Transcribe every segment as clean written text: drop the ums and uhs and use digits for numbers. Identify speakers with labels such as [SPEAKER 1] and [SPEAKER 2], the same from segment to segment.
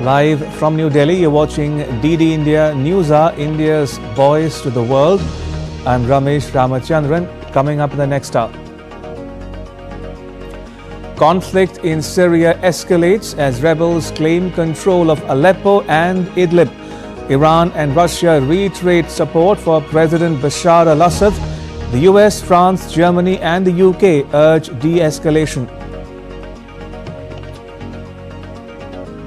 [SPEAKER 1] Live from New Delhi, you're watching DD India News Hour, India's voice to the world. I'm Ramesh Ramachandran. Coming up in the next hour. Conflict in Syria escalates as rebels claim control of Aleppo and Idlib. Iran and Russia reiterate support for President Bashar al-Assad. The US, France, Germany and the UK urge de-escalation.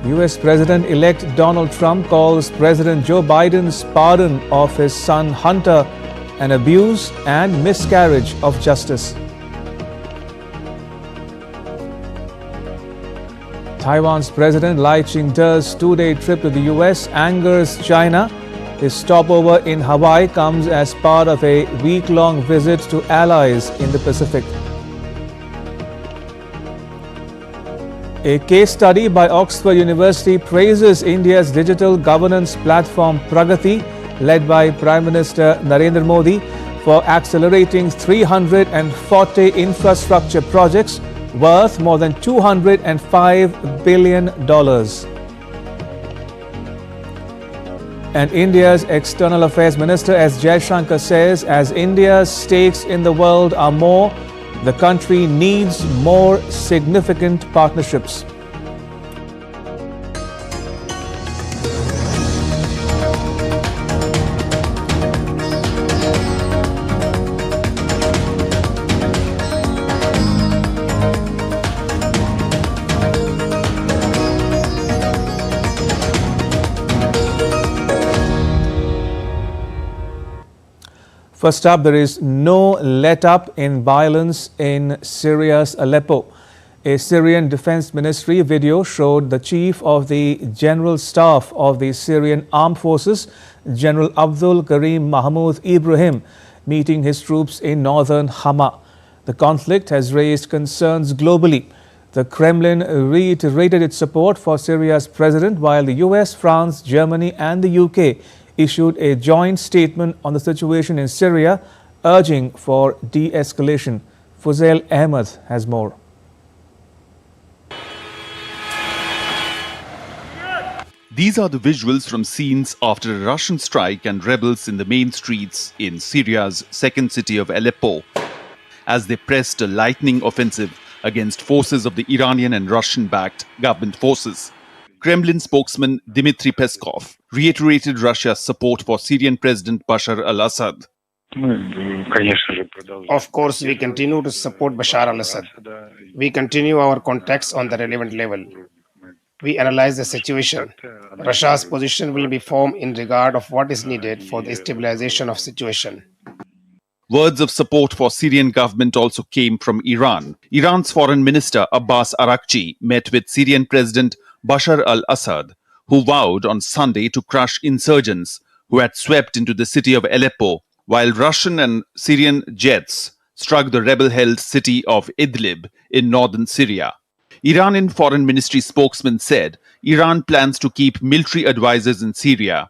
[SPEAKER 1] US President-elect Donald Trump calls President Joe Biden's pardon of his son Hunter an abuse and miscarriage of justice. Taiwan's President Lai Ching-te's two-day trip to the US angers China. His stopover in Hawaii comes as part of a week-long visit to allies in the Pacific. A case study by Oxford University praises India's digital governance platform PRAGATI, led by Prime Minister Narendra Modi, for accelerating 340 infrastructure projects worth more than $205 billion. And India's External Affairs Minister S. Jaishankar says, as India's stakes in the world are more, the country needs more significant partnerships. First up, there is no let-up in violence in Syria's Aleppo. A Syrian Defense Ministry video showed the chief of the General Staff of the Syrian Armed Forces, General Abdul Karim Mahmoud Ibrahim, meeting his troops in northern Hama. The conflict has raised concerns globally. The Kremlin reiterated its support for Syria's president, while the US, France, Germany and the UK issued a joint statement on the situation in Syria, urging for de-escalation. Fuzail Ahmed has more.
[SPEAKER 2] These are the visuals from scenes after a Russian strike and rebels in the main streets in Syria's second city of Aleppo, as they pressed a lightning offensive against forces of the Iranian and Russian-backed government forces. Kremlin spokesman Dmitry Peskov reiterated Russia's support for Syrian President Bashar al-Assad.
[SPEAKER 3] Of course, we continue to support Bashar al-Assad. We continue our contacts on the relevant level. We analyze the situation. Russia's position will be formed in regard of what is needed for the stabilization of situation.
[SPEAKER 2] Words of support for Syrian government also came from Iran. Iran's Foreign Minister Abbas Araghchi met with Syrian President Bashar al-Assad, who vowed on Sunday to crush insurgents who had swept into the city of Aleppo, while Russian and Syrian jets struck the rebel-held city of Idlib in northern Syria. Iranian Foreign Ministry spokesman said Iran plans to keep military advisors in Syria.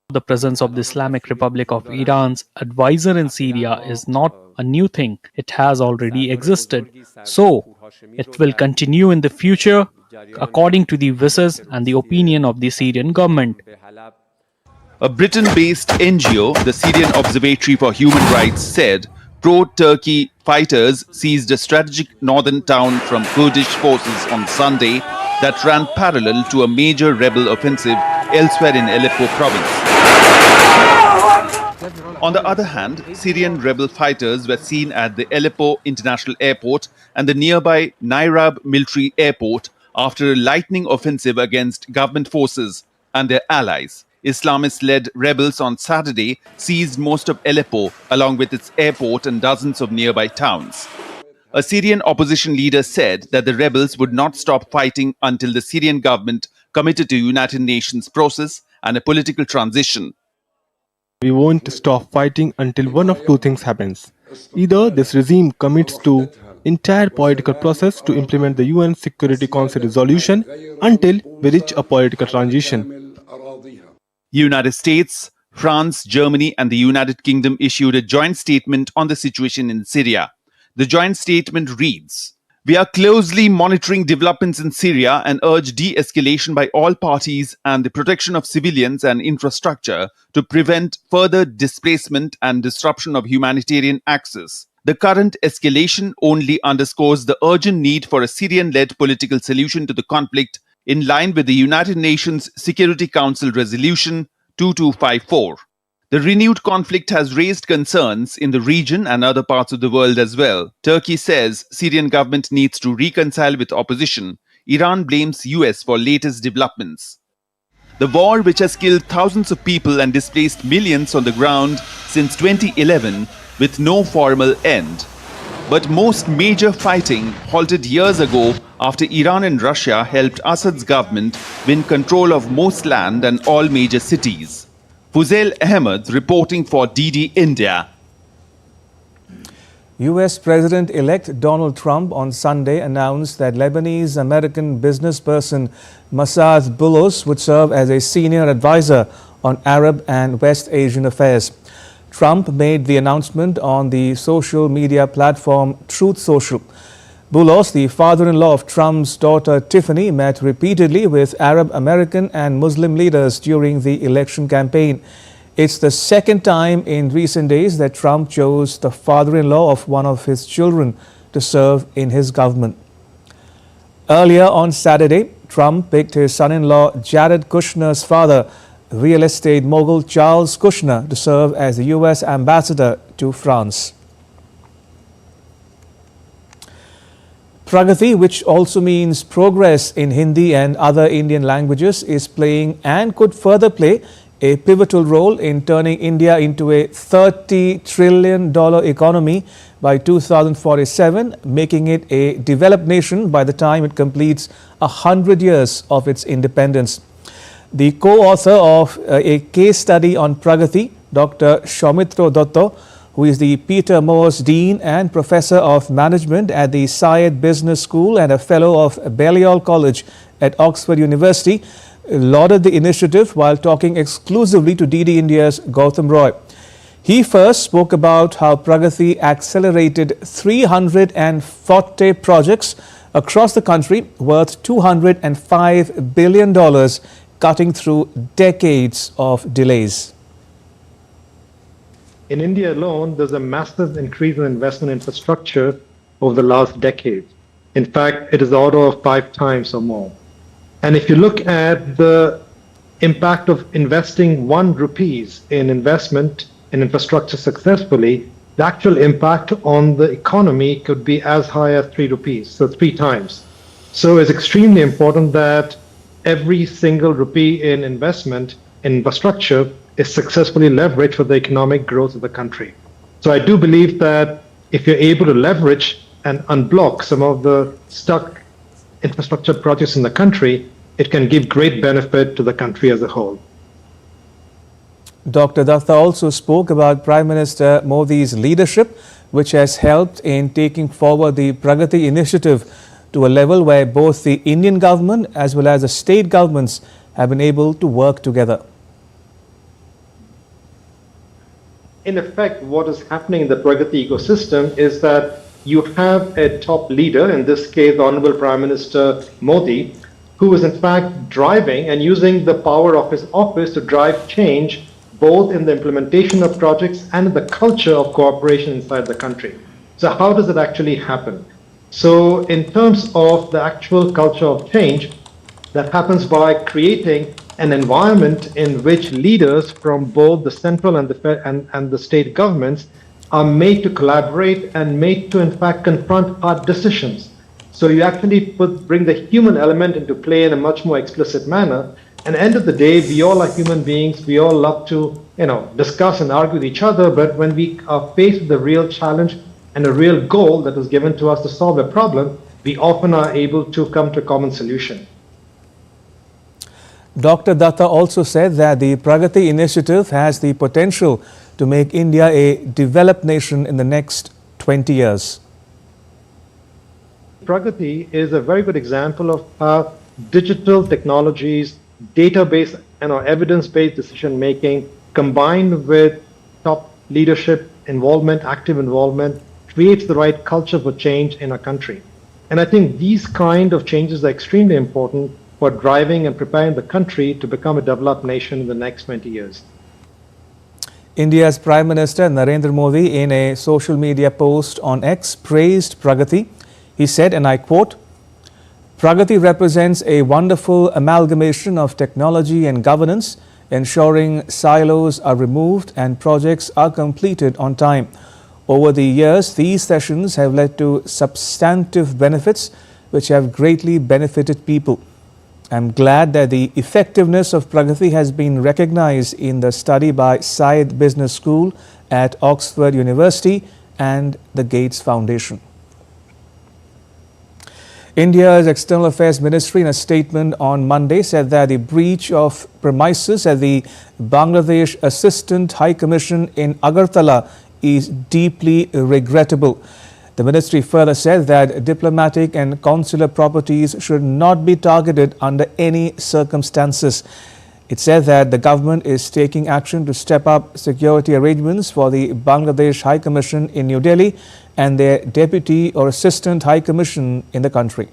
[SPEAKER 4] The presence of the Islamic Republic of Iran's advisor in Syria is not a new thing. It has already existed. So, it will continue in the future according to the wishes and the opinion of the Syrian government.
[SPEAKER 2] A Britain-based NGO, the Syrian Observatory for Human Rights, said pro-Turkey fighters seized a strategic northern town from Kurdish forces on Sunday that ran parallel to a major rebel offensive elsewhere in Aleppo province. On the other hand, Syrian rebel fighters were seen at the Aleppo International Airport and the nearby Nairab military airport after a lightning offensive against government forces and their allies. Islamist-led rebels on Saturday seized most of Aleppo along with its airport and dozens of nearby towns. A Syrian opposition leader said that the rebels would not stop fighting until the Syrian government committed to United Nations process and a political transition.
[SPEAKER 5] We won't stop fighting until one of two things happens. Either this regime commits to entire political process to implement the UN Security Council resolution until we reach a political transition.
[SPEAKER 2] United States, France, Germany and the United Kingdom issued a joint statement on the situation in Syria. The joint statement reads, We are closely monitoring developments in Syria and urge de-escalation by all parties and the protection of civilians and infrastructure to prevent further displacement and disruption of humanitarian access. The current escalation only underscores the urgent need for a Syrian-led political solution to the conflict in line with the United Nations Security Council Resolution 2254. The renewed conflict has raised concerns in the region and other parts of the world as well. Turkey says Syrian government needs to reconcile with opposition. Iran blames US for latest developments. The war, which has killed thousands of people and displaced millions on the ground since 2011, with no formal end. But most major fighting halted years ago after Iran and Russia helped Assad's government win control of most land and all major cities. Fuzail Ahmed reporting for DD India.
[SPEAKER 1] U.S. President-elect Donald Trump on Sunday announced that Lebanese-American businessperson Massad Boulos would serve as a senior advisor on Arab and West Asian affairs. Trump made the announcement on the social media platform Truth Social. Boulos, the father-in-law of Trump's daughter Tiffany, met repeatedly with Arab American and Muslim leaders during the election campaign. It's the second time in recent days that Trump chose the father-in-law of one of his children to serve in his government. Earlier on Saturday, Trump picked his son-in-law Jared Kushner's father, real estate mogul Charles Kushner, to serve as the U.S. ambassador to France. Pragati, which also means progress in Hindi and other Indian languages, is playing and could further play a pivotal role in turning India into a $30 trillion economy by 2047, making it a developed nation by the time it completes 100 years of its independence. The co-author of a case study on Pragati, Dr. Soumitra Dutta, who is the Peter Morse Dean and Professor of Management at the Syed Business School and a Fellow of Balliol College at Oxford University, lauded the initiative while talking exclusively to DD India's Gautam Roy. He first spoke about how Pragati accelerated 340 projects across the country worth $205 billion, cutting through decades of delays.
[SPEAKER 6] In India alone, there's a massive increase in investment in infrastructure over the last decade. In fact, it is the order of 5 times or more. And if you look at the impact of investing 1 rupees in investment in infrastructure successfully, the actual impact on the economy could be as high as 3 rupees, so 3 times. So it's extremely important that every single rupee in investment in infrastructure is successfully leveraged for the economic growth of the country. So I do believe that if you're able to leverage and unblock some of the stuck infrastructure projects in the country, it can give great benefit to the country as a whole.
[SPEAKER 1] Dr. Datta also spoke about Prime Minister Modi's leadership, which has helped in taking forward the Pragati initiative to a level where both the Indian government as well as the state governments have been able to work together.
[SPEAKER 6] In effect, what is happening in the Pragati ecosystem is that you have a top leader, in this case, the Honorable Prime Minister Modi, who is in fact driving and using the power of his office to drive change both in the implementation of projects and in the culture of cooperation inside the country. So how does it actually happen? So in terms of the actual culture of change, that happens by creating an environment in which leaders from both the central and the state governments are made to collaborate and made to in fact confront hard decisions. So you actually bring the human element into play in a much more explicit manner. And at the end of the day, we all are human beings. We all love to, discuss and argue with each other. But when we are faced with a real challenge and a real goal that is given to us to solve a problem, we often are able to come to a common solution.
[SPEAKER 1] Dr. Datta also said that the Pragati initiative has the potential to make India a developed nation in the next 20 years.
[SPEAKER 6] Pragati is a very good example of how digital technologies, database and evidence-based decision-making combined with top leadership involvement, active involvement, creates the right culture for change in our country. And I think these kind of changes are extremely important for driving and preparing the country to become a developed nation in the next 20 years.
[SPEAKER 1] India's Prime Minister Narendra Modi, in a social media post on X, praised Pragati. He said, and I quote, "Pragati represents a wonderful amalgamation of technology and governance, ensuring silos are removed and projects are completed on time. Over the years, these sessions have led to substantive benefits which have greatly benefited people. I'm glad that the effectiveness of Pragati has been recognized in the study by Syed Business School at Oxford University and the Gates Foundation." India's External Affairs Ministry, in a statement on Monday, said that the breach of premises at the Bangladesh Assistant High Commission in Agartala is deeply regrettable. The ministry further said that diplomatic and consular properties should not be targeted under any circumstances. It said that the government is taking action to step up security arrangements for the Bangladesh High Commission in New Delhi and their Deputy or Assistant High Commission in the country.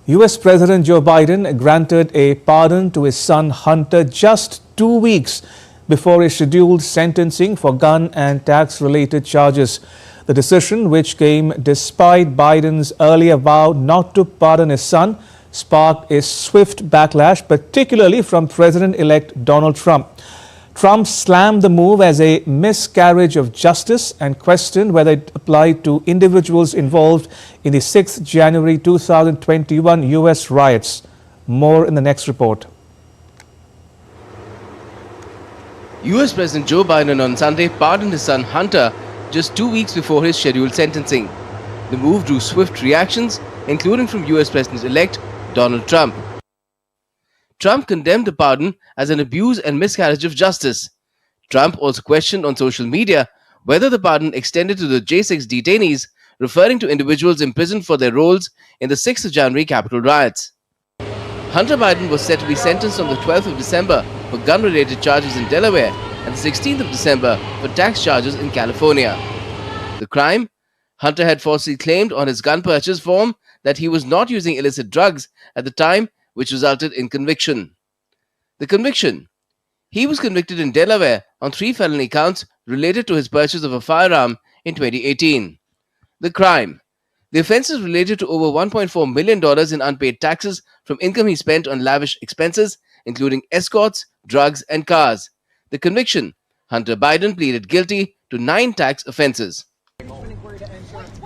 [SPEAKER 1] US President Joe Biden granted a pardon to his son Hunter just 2 weeks before his scheduled sentencing for gun and tax-related charges. The decision, which came despite Biden's earlier vow not to pardon his son, sparked a swift backlash, particularly from President-elect Donald Trump. Trump slammed the move as a miscarriage of justice and questioned whether it applied to individuals involved in the 6th January 2021 US riots. More in the next report.
[SPEAKER 7] US President Joe Biden on Sunday pardoned his son Hunter just 2 weeks before his scheduled sentencing. The move drew swift reactions, including from US President-elect Donald Trump. Trump condemned the pardon as an abuse and miscarriage of justice. Trump also questioned on social media whether the pardon extended to the J6 detainees, referring to individuals imprisoned for their roles in the 6th of January Capitol riots. Hunter Biden was set to be sentenced on the 12th of December for gun-related charges in Delaware and the 16th of December for tax charges in California. The crime? Hunter had falsely claimed on his gun purchase form that he was not using illicit drugs at the time, which resulted in conviction. The conviction? He was convicted in Delaware on 3 felony counts related to his purchase of a firearm in 2018. The crime? The offences related to over $1.4 million in unpaid taxes from income he spent on lavish expenses, including escorts, drugs, and cars. The conviction? Hunter Biden pleaded guilty to 9 tax offences.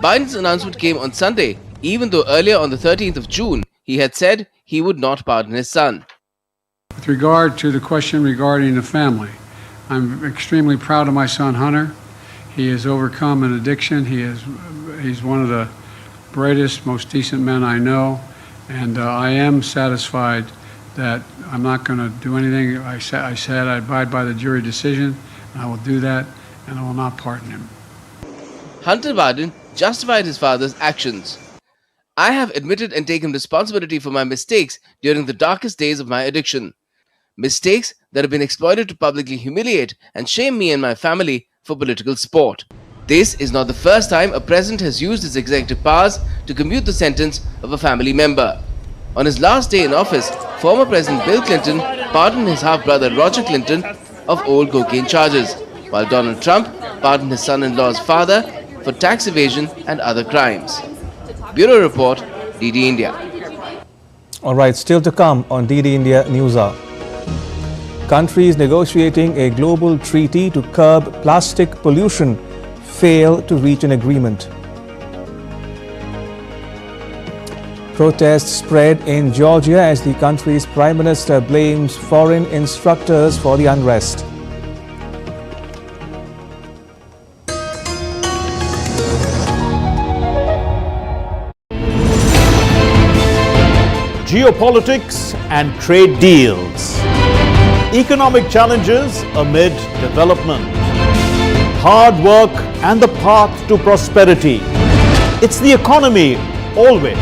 [SPEAKER 7] Biden's announcement came on Sunday, even though earlier on the 13th of June, he had said he would not pardon his son.
[SPEAKER 8] With regard to the question regarding the family, I'm extremely proud of my son Hunter. He has overcome an addiction. He's one of the brightest, most decent men I know, and I am satisfied that I'm not going to do anything. I said I abide by the jury decision, and I will do that, and I will not pardon him.
[SPEAKER 7] Hunter Biden justified his father's actions. I have admitted and taken responsibility for my mistakes during the darkest days of my addiction. Mistakes that have been exploited to publicly humiliate and shame me and my family for political sport. This is not the first time a president has used his executive powers to commute the sentence of a family member. On his last day in office, former President Bill Clinton pardoned his half-brother Roger Clinton of old cocaine charges, while Donald Trump pardoned his son-in-law's father for tax evasion and other crimes. Bureau Report, DD India.
[SPEAKER 1] All right, still to come on DD India News Hour. Countries negotiating a global treaty to curb plastic pollution fail to reach an agreement. Protests spread in Georgia as the country's prime minister blames foreign instructors for the unrest.
[SPEAKER 9] Geopolitics and trade deals. Economic challenges amid development. Hard work and the path to prosperity. It's the economy always.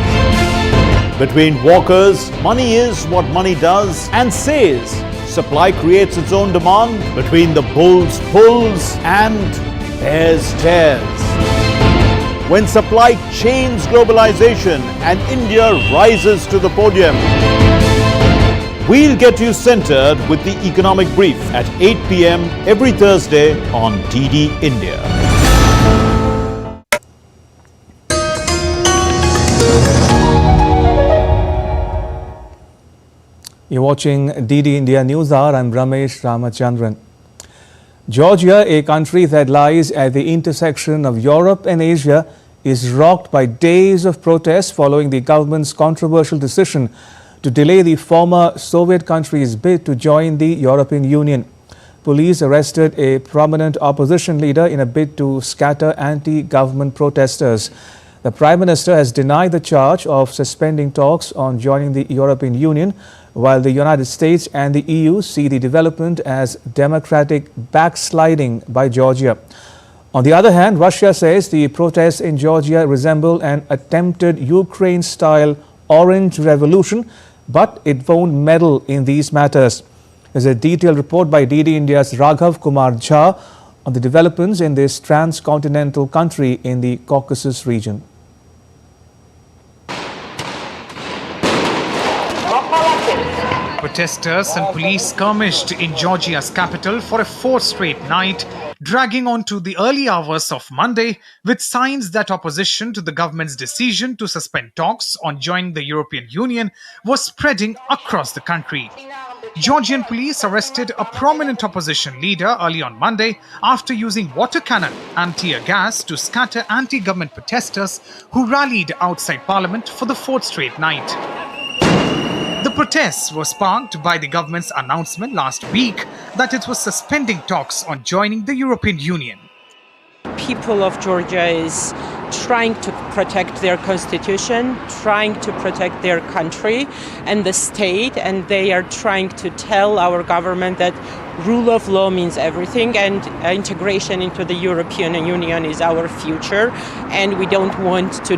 [SPEAKER 9] Between walkers, money is what money does and says. Supply creates its own demand. Between the bulls' pulls and bears tears. When supply chains globalization and India rises to the podium. We'll get you centered with the economic brief at 8 p.m. every Thursday on DD India.
[SPEAKER 1] You're watching DD India News Hour. I'm Ramesh Ramachandran. Georgia, a country that lies at the intersection of Europe and Asia, is rocked by days of protests following the government's controversial decision to delay the former Soviet country's bid to join the European Union. Police arrested a prominent opposition leader in a bid to scatter anti-government protesters. The Prime Minister has denied the charge of suspending talks on joining the European Union, while the United States and the EU see the development as democratic backsliding by Georgia. On the other hand, Russia says the protests in Georgia resemble an attempted Ukraine-style Orange Revolution, but it won't meddle in these matters. There's a detailed report by DD India's Raghav Kumar Jha on the developments in this transcontinental country in the Caucasus region.
[SPEAKER 10] Protesters and police skirmished in Georgia's capital for a fourth straight night, dragging on to the early hours of Monday, with signs that opposition to the government's decision to suspend talks on joining the European Union was spreading across the country. Georgian police arrested a prominent opposition leader early on Monday after using water cannon and tear gas to scatter anti-government protesters who rallied outside parliament for the fourth straight night. The protests were sparked by the government's announcement last week that it was suspending talks on joining the European Union.
[SPEAKER 11] People of Georgia is trying to protect their constitution, trying to protect their country and the state, and they are trying to tell our government that rule of law means everything and integration into the European Union is our future, and we don't want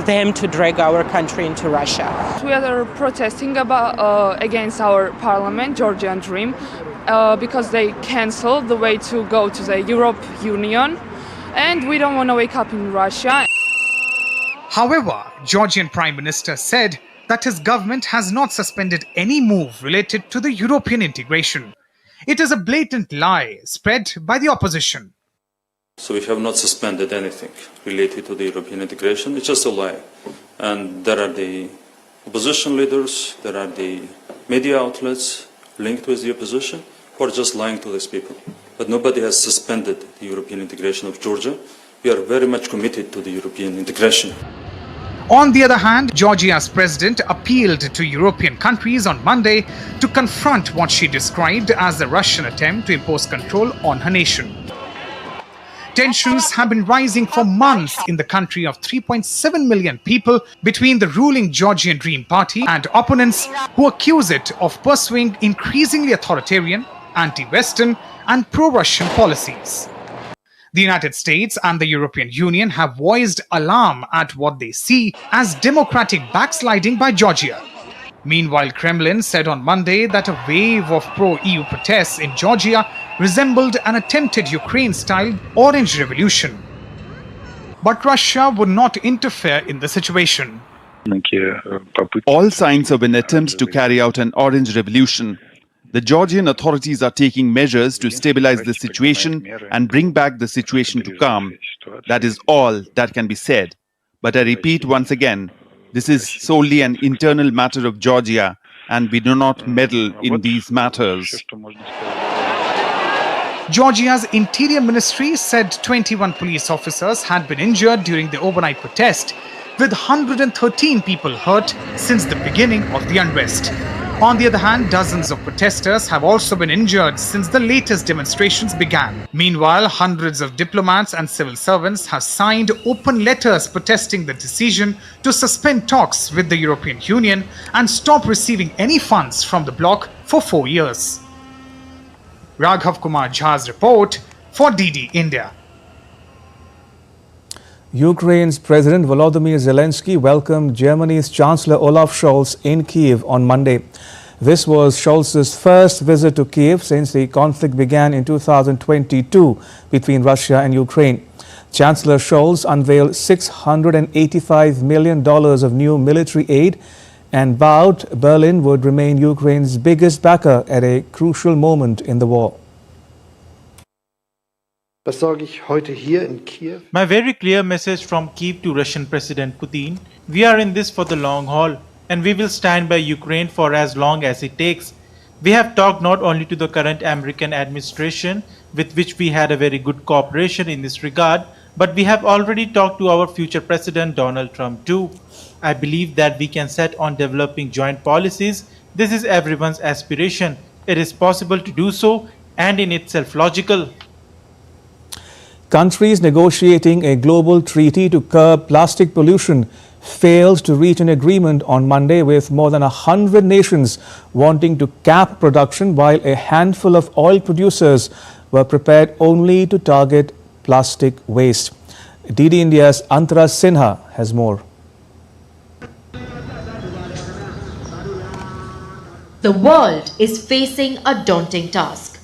[SPEAKER 11] them to drag our country into Russia.
[SPEAKER 12] We are protesting against our parliament, Georgian Dream, because they canceled the way to go to the European Union, and we don't want to wake up in Russia.
[SPEAKER 10] However, Georgian Prime Minister said that his government has not suspended any move related to the European integration. It is a blatant lie spread by the opposition.
[SPEAKER 13] So we have not suspended anything related to the European integration. It's just a lie. And there are the opposition leaders, there are the media outlets linked with the opposition who are just lying to these people. But nobody has suspended the European integration of Georgia. We are very much committed to the European integration.
[SPEAKER 10] On the other hand, Georgia's president appealed to European countries on Monday to confront what she described as the Russian attempt to impose control on her nation. Tensions have been rising for months in the country of 3.7 million people between the ruling Georgian Dream Party and opponents who accuse it of pursuing increasingly authoritarian, anti-Western and pro-Russian policies. The United States and the European Union have voiced alarm at what they see as democratic backsliding by Georgia. Meanwhile, Kremlin said on Monday that a wave of pro-EU protests in Georgia resembled an attempted Ukraine-style Orange Revolution. But Russia would not interfere in the situation.
[SPEAKER 2] All signs of an attempt to carry out an Orange Revolution. The Georgian authorities are taking measures to stabilize the situation and bring back the situation to calm. That is all that can be said. But I repeat once again, this is solely an internal matter of Georgia, and we do not meddle in these matters.
[SPEAKER 10] Georgia's Interior Ministry said 21 police officers had been injured during the overnight protest, with 113 people hurt since the beginning of the unrest. On the other hand, dozens of protesters have also been injured since the latest demonstrations began. Meanwhile, hundreds of diplomats and civil servants have signed open letters protesting the decision to suspend talks with the European Union and stop receiving any funds from the bloc for 4 years. Raghav Kumar Jha's report for DD India.
[SPEAKER 1] Ukraine's President Volodymyr Zelensky welcomed Germany's Chancellor Olaf Scholz in Kiev on Monday. This was Scholz's first visit to Kiev since the conflict began in 2022 between Russia and Ukraine. Chancellor Scholz unveiled $685 million of new military aid and vowed Berlin would remain Ukraine's biggest backer at a crucial moment in the war.
[SPEAKER 14] My very clear message from Kyiv to Russian President Putin: we are in this for the long haul, and we will stand by Ukraine for as long as it takes. We have talked not only to the current American administration, with which we had a very good cooperation in this regard, but we have already talked to our future President Donald Trump too. I believe that we can set on developing joint policies. This is everyone's aspiration. It is possible to do so, and in itself logical.
[SPEAKER 1] Countries negotiating a global treaty to curb plastic pollution failed to reach an agreement on Monday, with more than 100 nations wanting to cap production, while a handful of oil producers were prepared only to target plastic waste. DD India's Antara Sinha has more.
[SPEAKER 15] The world is facing a daunting task.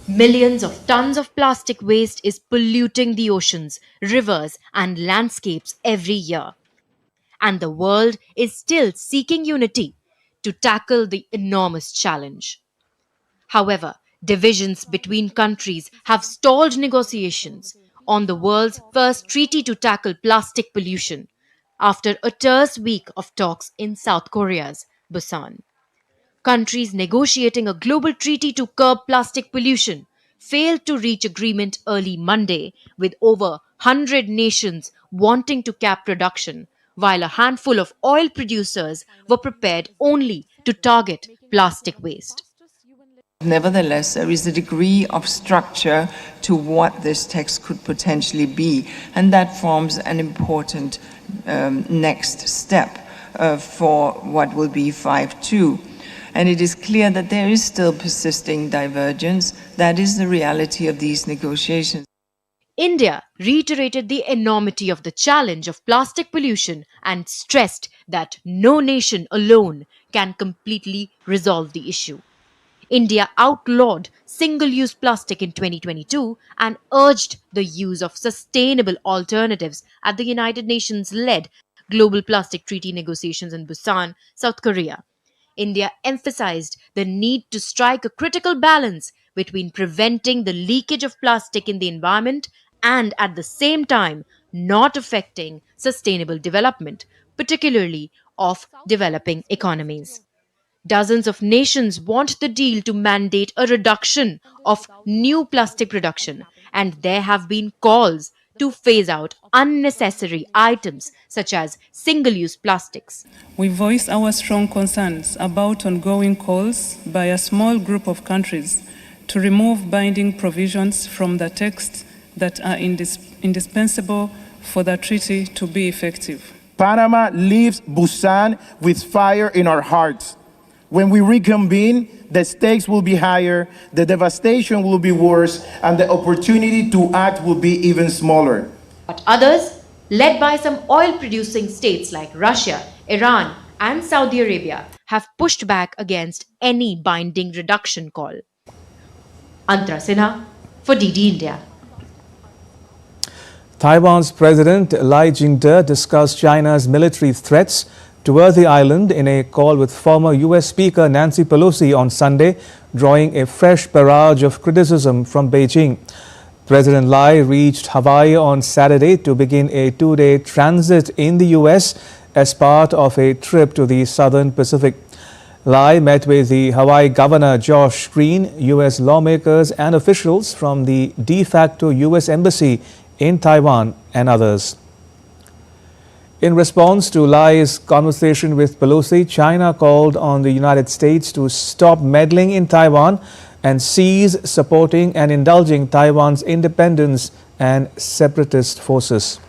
[SPEAKER 15] Millions of tons of plastic waste is polluting the oceans, rivers, and landscapes every year. And the world is still seeking unity to tackle the enormous challenge. However, divisions between countries have stalled negotiations on the world's first treaty to tackle plastic pollution after a terse week of talks in South Korea's Busan. Countries negotiating a global treaty to curb plastic pollution failed to reach agreement early Monday, with over 100 nations wanting to cap production, while a handful of oil producers were prepared only to target plastic waste.
[SPEAKER 16] Nevertheless, there is a degree of structure to what this text could potentially be, and that forms an important next step for what will be 5.2. And it is clear that there is still persisting divergence. That is the reality of these negotiations.
[SPEAKER 15] India reiterated the enormity of the challenge of plastic pollution and stressed that no nation alone can completely resolve the issue. India outlawed single-use plastic in 2022 and urged the use of sustainable alternatives at the United Nations-led Global Plastic Treaty negotiations in Busan, South Korea. India emphasized the need to strike a critical balance between preventing the leakage of plastic in the environment and at the same time not affecting sustainable development, particularly of developing economies. Dozens of nations want the deal to mandate a reduction of new plastic production, and there have been calls to phase out unnecessary items such as single-use plastics.
[SPEAKER 17] We voice our strong concerns about ongoing calls by a small group of countries to remove binding provisions from the text that are indispensable for the treaty to be effective.
[SPEAKER 18] Panama leaves Busan with fire in our hearts. When we reconvene, the stakes will be higher, the devastation will be worse, and the opportunity to act will be even smaller.
[SPEAKER 15] But others, led by some oil-producing states like Russia, Iran, and Saudi Arabia, have pushed back against any binding reduction call. Antara Sinha for DD India.
[SPEAKER 1] Taiwan's President Lai Ching-te discussed China's military threats toward the island in a call with former U.S. Speaker Nancy Pelosi on Sunday, drawing a fresh barrage of criticism from Beijing. President Lai reached Hawaii on Saturday to begin a two-day transit in the U.S. as part of a trip to the Southern Pacific. Lai met with the Hawaii Governor Josh Green, U.S. lawmakers and officials from the de facto U.S. Embassy in Taiwan and others. In response to Lai's conversation with Pelosi, China called on the United States to stop meddling in Taiwan and cease supporting and indulging Taiwan's independence and separatist forces.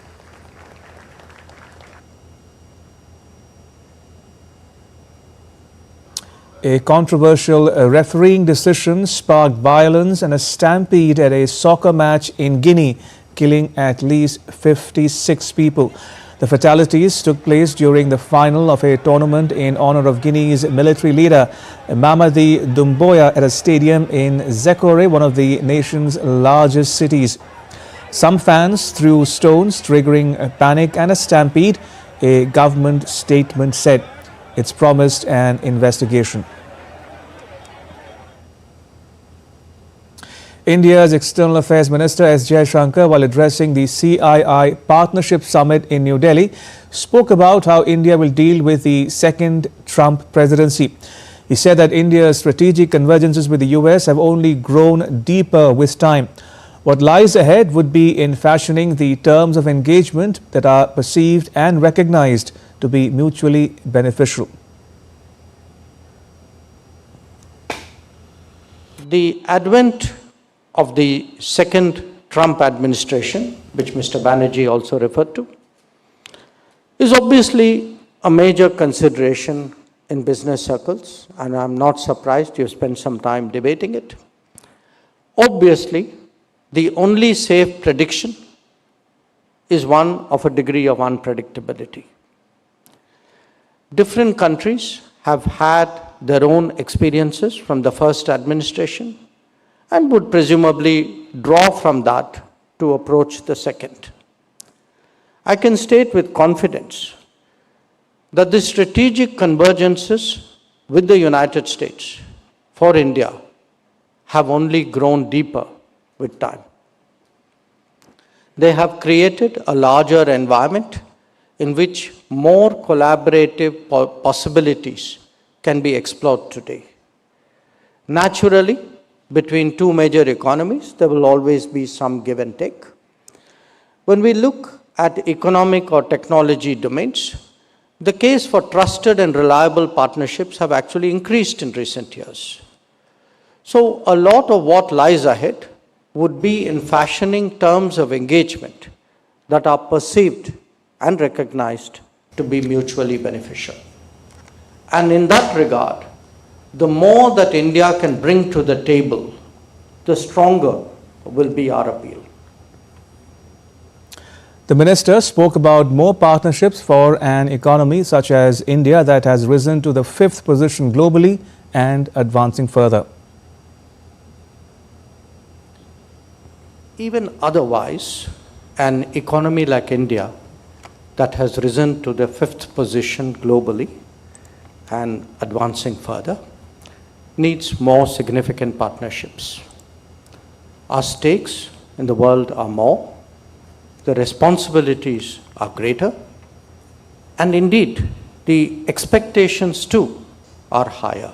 [SPEAKER 1] A controversial refereeing decision sparked violence and a stampede at a soccer match in Guinea, killing at least 56 people. The fatalities took place during the final of a tournament in honor of Guinea's military leader, Mamadi Doumbouya, at a stadium in Zekore, one of the nation's largest cities. Some fans threw stones, triggering a panic and a stampede, a government statement said. It's promised an investigation. India's External Affairs Minister S. Jaishankar, while addressing the CII Partnership Summit in New Delhi, spoke about how India will deal with the second Trump presidency. He said that India's strategic convergences with the US have only grown deeper with time. What lies ahead would be in fashioning the terms of engagement that are perceived and recognized to be mutually beneficial.
[SPEAKER 19] The advent of the second Trump administration, which Mr. Banerjee also referred to, is obviously a major consideration in business circles, and I'm not surprised you spent some time debating it. Obviously, the only safe prediction is one of a degree of unpredictability. Different countries have had their own experiences from the first administration and would presumably draw from that to approach the second. I can state with confidence that the strategic convergences with the United States for India have only grown deeper with time. They have created a larger environment in which more collaborative possibilities can be explored today. Naturally, between two major economies, there will always be some give and take. When we look at economic or technology domains, the case for trusted and reliable partnerships have actually increased in recent years. So a lot of what lies ahead would be in fashioning terms of engagement that are perceived and recognized to be mutually beneficial. And in that regard, the more that India can bring to the table, the stronger will be our appeal.
[SPEAKER 1] The minister spoke about more partnerships for an economy such as India that has risen to the 5th position globally and advancing further.
[SPEAKER 19] Even otherwise, an economy like India that has risen to the 5th position globally and advancing further needs more significant partnerships. Our stakes in the world are more, the responsibilities are greater, and indeed, the expectations too are higher.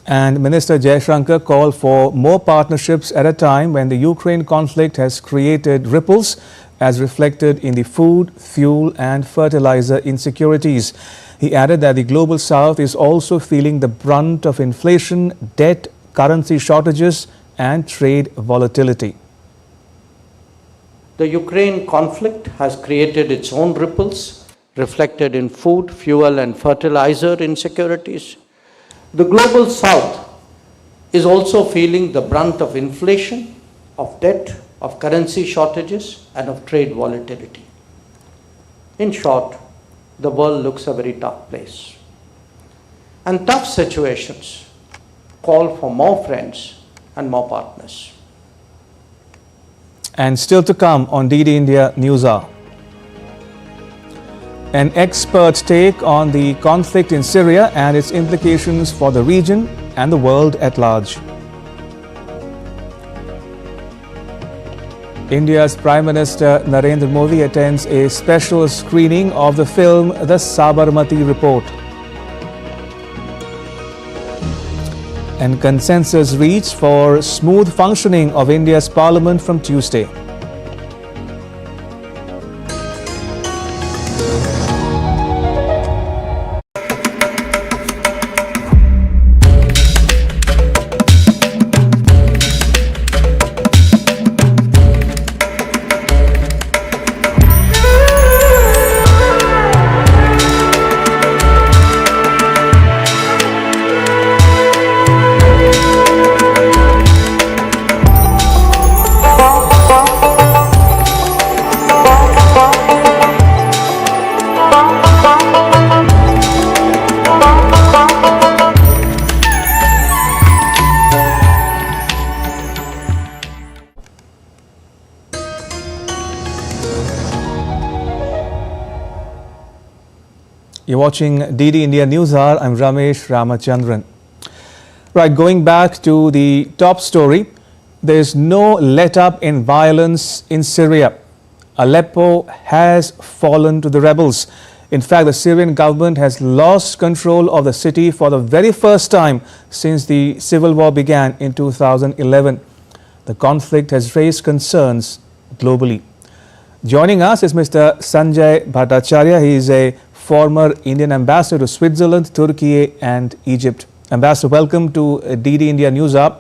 [SPEAKER 1] And Minister Jaishankar called for more partnerships at a time when the Ukraine conflict has created ripples as reflected in the food, fuel and fertilizer insecurities. He added that the global south is also feeling the brunt of inflation, debt, currency shortages and trade volatility.
[SPEAKER 19] The Ukraine conflict has created its own ripples, reflected in food, fuel and fertilizer insecurities. The global south is also feeling the brunt of inflation, of debt, of currency shortages and of trade volatility. In short, the world looks a very tough place. And tough situations call for more friends and more partners.
[SPEAKER 1] And still to come on DD India News Hour. An expert take on the conflict in Syria and its implications for the region and the world at large. India's Prime Minister Narendra Modi attends a special screening of the film The Sabarmati Report. And consensus reached for smooth functioning of India's parliament from Tuesday. You're watching DD India News Hour. I'm Ramesh Ramachandran. Right, going back to the top story, there's no let-up in violence in Syria. Aleppo has fallen to the rebels. In fact, the Syrian government has lost control of the city for the very first time since the civil war began in 2011. The conflict has raised concerns globally. Joining us is Mr. Sanjay Bhattacharya. He is a former Indian ambassador to Switzerland, Turkey and Egypt. Ambassador, welcome to DD India News Hour.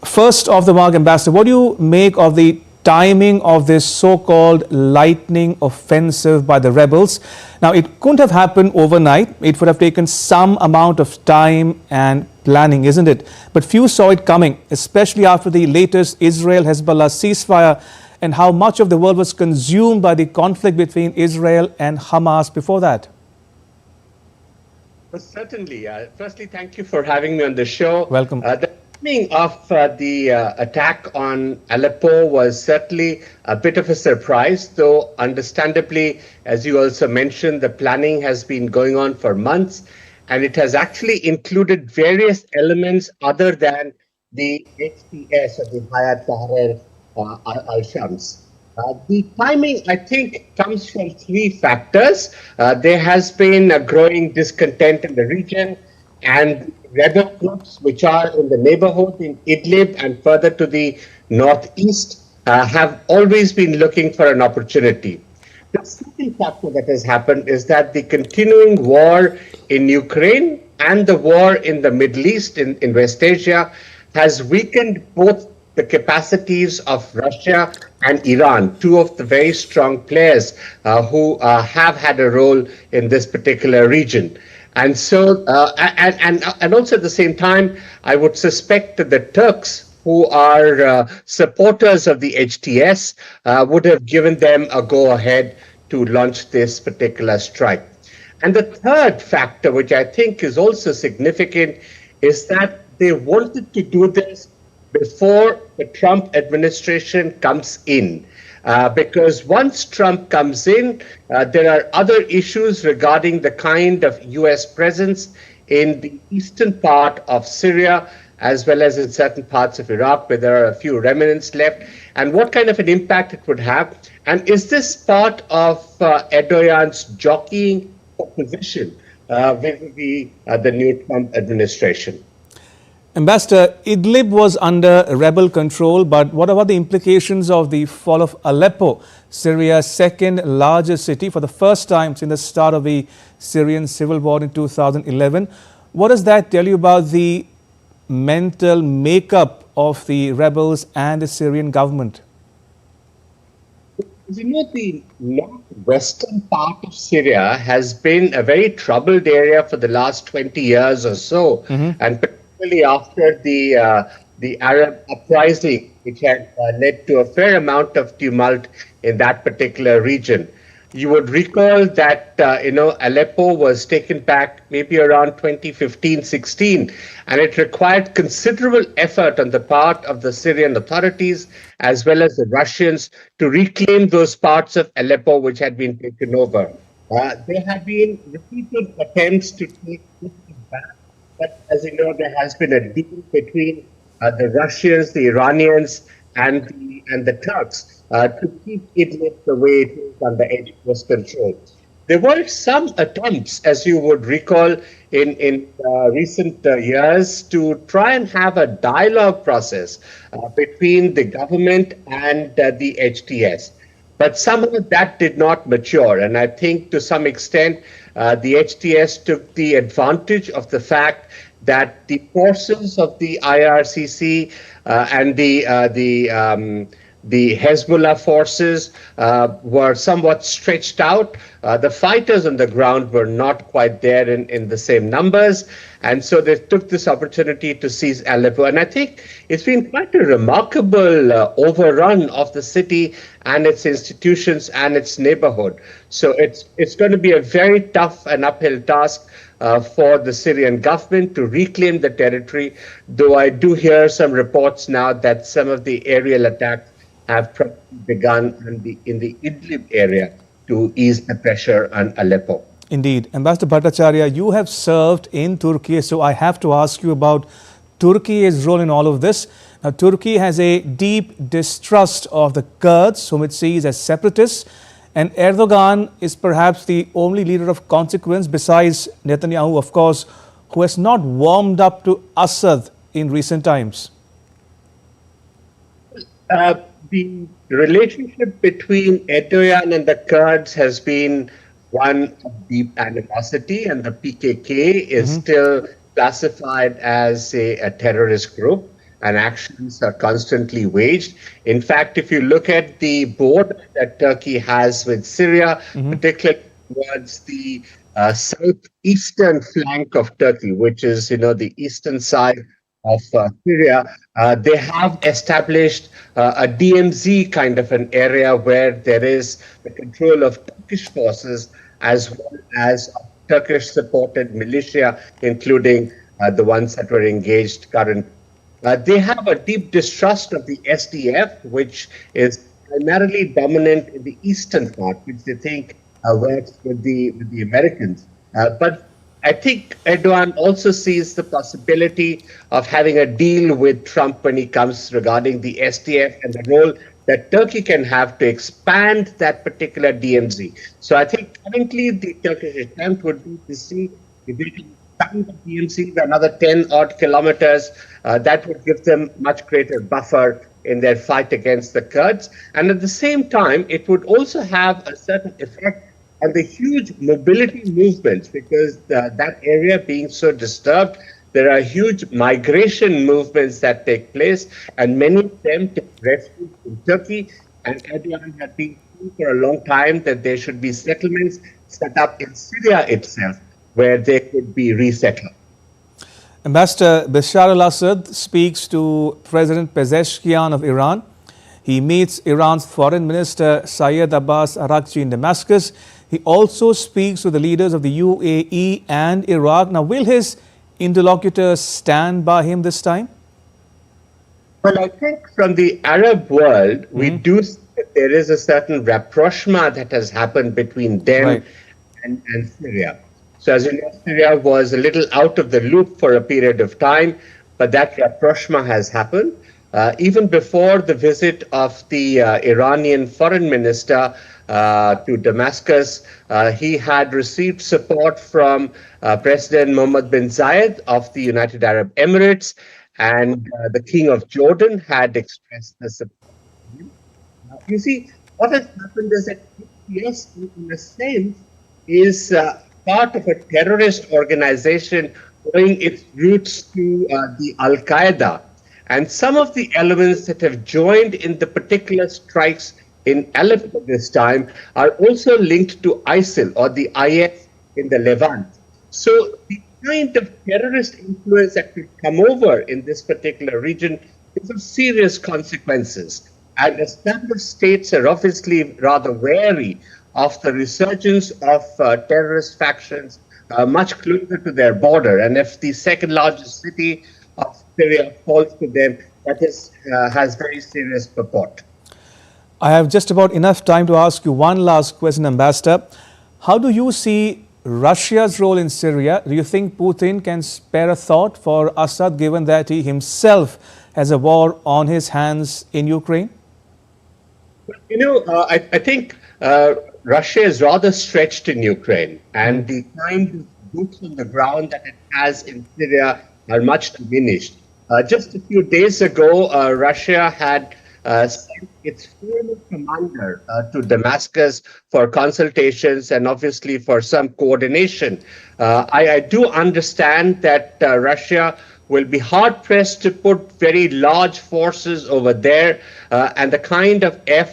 [SPEAKER 1] First off the mark, Ambassador, what do you make of the timing of this so-called lightning offensive by the rebels? Now, it couldn't have happened overnight. It would have taken some amount of time and planning, isn't it? But few saw it coming, especially after the latest Israel-Hezbollah ceasefire and how much of the world was consumed by the conflict between Israel and Hamas before that.
[SPEAKER 20] Well, certainly. Firstly, thank you for having me on the show.
[SPEAKER 1] Welcome.
[SPEAKER 20] The timing of the attack on Aleppo was certainly a bit of a surprise, though understandably, as you also mentioned, the planning has been going on for months, and it has actually included various elements other than the HTS, or the Hayat Tahrir al-Shams. The timing, I think, comes from three factors. There has been a growing discontent in the region, and rebel groups which are in the neighborhood in Idlib and further to the northeast have always been looking for an opportunity. The second factor that has happened is that the continuing war in Ukraine and the war in the Middle East, in West Asia, has weakened both the capacities of Russia and Iran, two of the very strong players who have had a role in this particular region. And so, and also at the same time, I would suspect that the Turks, who are supporters of the HTS, would have given them a go-ahead to launch this particular strike. And the third factor, which I think is also significant, is that they wanted to do this before the Trump administration comes in. Because once Trump comes in, there are other issues regarding the kind of US presence in the eastern part of Syria, as well as in certain parts of Iraq, where there are a few remnants left, and what kind of an impact it would have. And is this part of Erdogan's jockeying for position with the new Trump administration?
[SPEAKER 1] Ambassador, Idlib was under rebel control, but what about the implications of the fall of Aleppo, Syria's second largest city for the first time since the start of the Syrian civil war in 2011? What does that tell you about the mental makeup of the rebels and the Syrian government?
[SPEAKER 20] You know, the northwestern part of Syria has been a very troubled area for the last 20 years or so, and particularly after the Arab uprising, which had led to a fair amount of tumult in that particular region. You would recall that, Aleppo was taken back maybe around 2015-16, and it required considerable effort on the part of the Syrian authorities as well as the Russians to reclaim those parts of Aleppo which had been taken over. There have been repeated attempts to take it back, but as you know, there has been a deal between the Russians, the Iranians, and the Turks to keep Idlib the way it is under HTS control. There were some attempts, as you would recall, in recent years to try and have a dialogue process between the government and the HTS. But somehow that did not mature. And I think to some extent, the HTS took the advantage of the fact that the forces of the IRCC and the Hezbollah forces were somewhat stretched out. The fighters on the ground were not quite there in the same numbers. And so they took this opportunity to seize Aleppo. And I think it's been quite a remarkable overrun of the city and its institutions and its neighborhood. So it's going to be a very tough and uphill task for the Syrian government to reclaim the territory, though I do hear some reports now that some of the aerial attacks have begun in the Idlib area to ease the pressure on Aleppo.
[SPEAKER 1] Indeed. Ambassador Bhattacharya, you have served in Turkey, so I have to ask you about Turkey's role in all of this. Now, Turkey has a deep distrust of the Kurds, whom it sees as separatists, and Erdogan is perhaps the only leader of consequence besides Netanyahu, of course, who has not warmed up to Assad in recent times.
[SPEAKER 20] The relationship between Erdogan and the Kurds has been one of deep animosity, and the PKK is still classified as a terrorist group, and actions are constantly waged. In fact, if you look at the border that Turkey has with Syria, particularly towards the southeastern flank of Turkey, which is, the eastern side of Syria, they have established a DMZ kind of an area where there is the control of Turkish forces as well as Turkish-supported militia, including the ones that were engaged currently. They have a deep distrust of the SDF, which is primarily dominant in the eastern part, which they think works with the Americans. But I think Erdogan also sees the possibility of having a deal with Trump when he comes regarding the SDF and the role that Turkey can have to expand that particular DMZ. So I think currently the Turkish attempt would be to see if they can expand the DMZ by another 10 odd kilometers. That would give them much greater buffer in their fight against the Kurds. And at the same time, it would also have a certain effect on the huge mobility movements, because that area being so disturbed, there are huge migration movements that take place, and many of them take refuge in Turkey. And Erdogan had been saying for a long time that there should be settlements set up in Syria itself, where they could be resettled.
[SPEAKER 1] Ambassador Bashar al-Assad speaks to President Pezeshkian of Iran. He meets Iran's Foreign Minister Syed Abbas Araghchi in Damascus. He also speaks with the leaders of the UAE and Iraq. Now, will his interlocutors stand by him this time?
[SPEAKER 20] Well, I think from the Arab world, we do see that there is a certain rapprochement that has happened between them and Syria. So as you know, Syria was a little out of the loop for a period of time, but that rapprochement has happened. Even before the visit of the Iranian foreign minister to Damascus, he had received support from President Mohammed bin Zayed of the United Arab Emirates, and the King of Jordan had expressed the support. You see, what has happened is that yes, in a sense, is part of a terrorist organization owing its roots to the Al-Qaeda. And some of the elements that have joined in the particular strikes in Aleppo this time are also linked to ISIL or the IS in the Levant. So the kind of terrorist influence that could come over in this particular region is of serious consequences. And established states are obviously rather wary of the resurgence of terrorist factions much closer to their border. And if the second largest city of Syria falls to them, that has very serious purport.
[SPEAKER 1] I have just about enough time to ask you one last question, Ambassador. How do you see Russia's role in Syria? Do you think Putin can spare a thought for Assad, given that he himself has a war on his hands in Ukraine?
[SPEAKER 20] You know, I think Russia is rather stretched in Ukraine, and the kind of boots on the ground that it has in Syria are much diminished. Just a few days ago, Russia had sent its former commander to Damascus for consultations and obviously for some coordination. I do understand that Russia will be hard-pressed to put very large forces over there, and the kind of air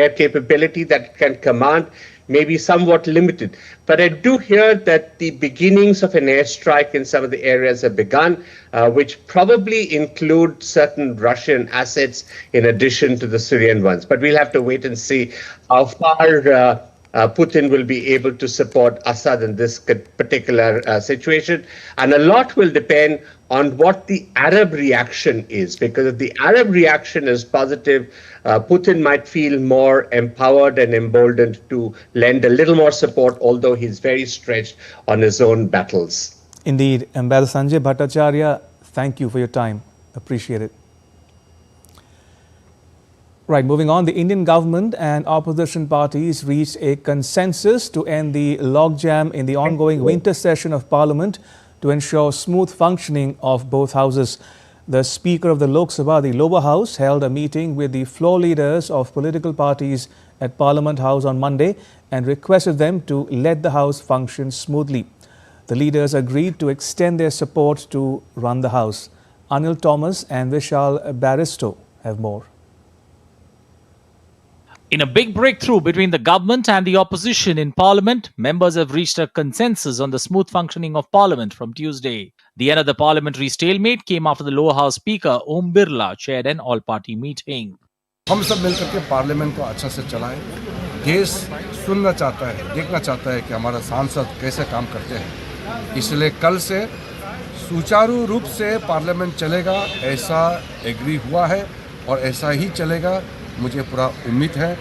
[SPEAKER 20] capability that it can command may be somewhat limited. But I do hear that the beginnings of an airstrike in some of the areas have begun, which probably include certain Russian assets in addition to the Syrian ones. But we'll have to wait and see how far Putin will be able to support Assad in this particular situation. And a lot will depend on what the Arab reaction is, because if the Arab reaction is positive, Putin might feel more empowered and emboldened to lend a little more support, although he's very stretched on his own battles.
[SPEAKER 1] Indeed. Ambassador Sanjay Bhattacharya, thank you for your time. Appreciate it. Right, moving on, the Indian government and opposition parties reached a consensus to end the logjam in the ongoing winter session of Parliament to ensure smooth functioning of both houses. The Speaker of the Lok Sabha, the lower house, held a meeting with the floor leaders of political parties at Parliament House on Monday and requested them to let the house function smoothly. The leaders agreed to extend their support to run the house. Anil Thomas and Vishal Baristo have more.
[SPEAKER 21] In a big breakthrough between the government and the opposition in Parliament, members have reached a consensus on the smooth functioning of Parliament from Tuesday. The end of the parliamentary stalemate came after the lower house Speaker Om Birla chaired an all-party meeting.
[SPEAKER 22] हम सब मिलकर के parliament को अच्छा से चलाएं। देश सुनना चाहता है, देखना चाहता है कि हमारा सांसद कैसे काम करते हैं। इसलिए कल से सुचारू रूप से पार्लियामेंट चलेगा, ऐसा एग्री हुआ है और ऐसा ही चलेगा, मुझे पूरा उम्मीद है।